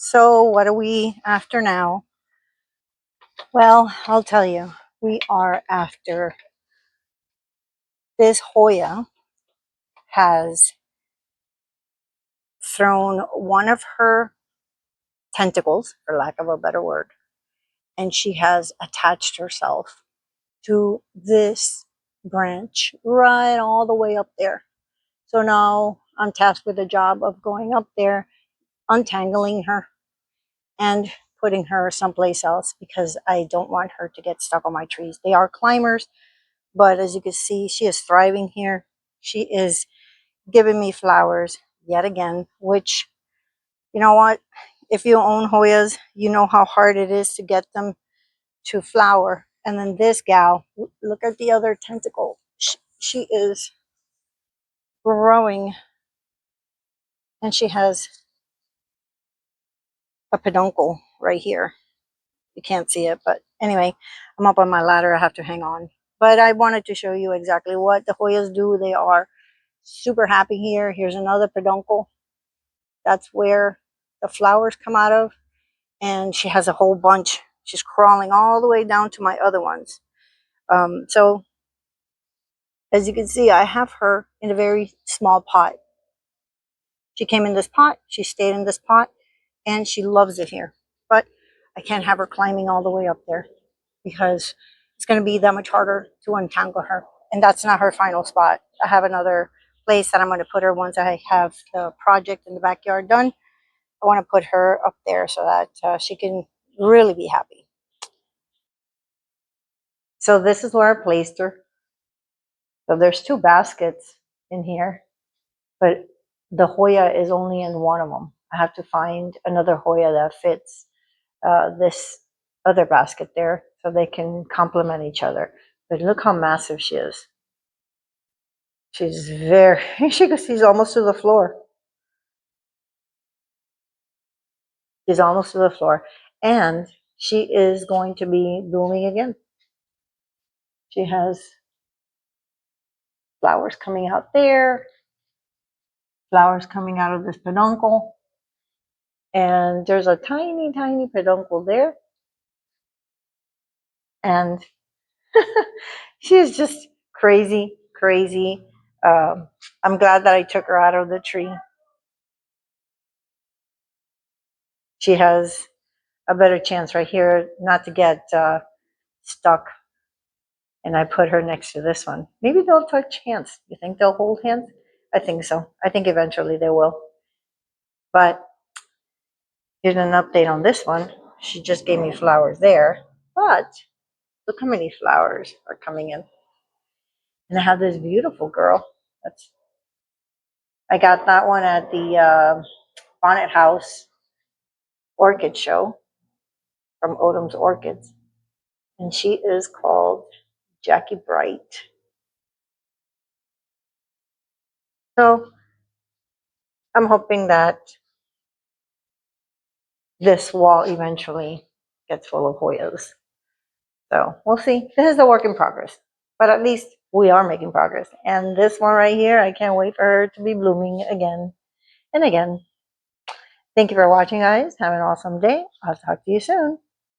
So, what are we after now? Well, I'll tell you. We are after this Hoya has thrown one of her tentacles, for lack of a better word, and she has attached herself to this branch right all the way up there. So now I'm tasked with the job of going up there, untangling her, and putting her someplace else because I don't want her to get stuck on my trees. They are climbers, but as you can see, she is thriving here. She is giving me flowers yet again, which, you know what? If you own Hoyas, you know how hard it is to get them to flower. And then this gal, look at the other tentacle. She is growing and she has a peduncle right here. You can't see it, but anyway, I'm up on my ladder. I have to hang on. But I wanted to show you exactly what the Hoyas do. They are super happy here. Here's another peduncle. That's where the flowers come out of. And she has a whole bunch. She's crawling all the way down to my other ones. So as you can see, I have her in a very small pot. She came in this pot. She stayed in this pot. And she loves it here. But I can't have her climbing all the way up there because it's going to be that much harder to untangle her. And that's not her final spot. I have another place that I'm going to put her once I have the project in the backyard done. I want to put her up there so that she can really be happy. So this is where I placed her. So there's two baskets in here, but the Hoya is only in one of them. I have to find another Hoya that fits this other basket there so they can complement each other. But look how massive she is. She's very, she's almost to the floor. She's almost to the floor. And she is going to be blooming again. She has flowers coming out there, flowers coming out of this peduncle. And there's a tiny, tiny peduncle there. And she's just crazy, crazy. I'm glad that I took her out of the tree. She has a better chance right here not to get stuck. And I put her next to this one. Maybe they'll touch hands. You think they'll hold hands? I think so. I think eventually they will. But here's an update on this one. She just gave me flowers there. But look how many flowers are coming in. And I have this beautiful girl. I got that one at the Bonnet House Orchid Show from Odom's Orchids. And she is called Jackie Bright. So I'm hoping that this wall eventually gets full of Hoyas. So we'll see. This is a work in progress, but at least we are making progress. And this one right here, I can't wait for her to be blooming again and again. Thank you for watching, guys. Have an awesome day. I'll talk to you soon.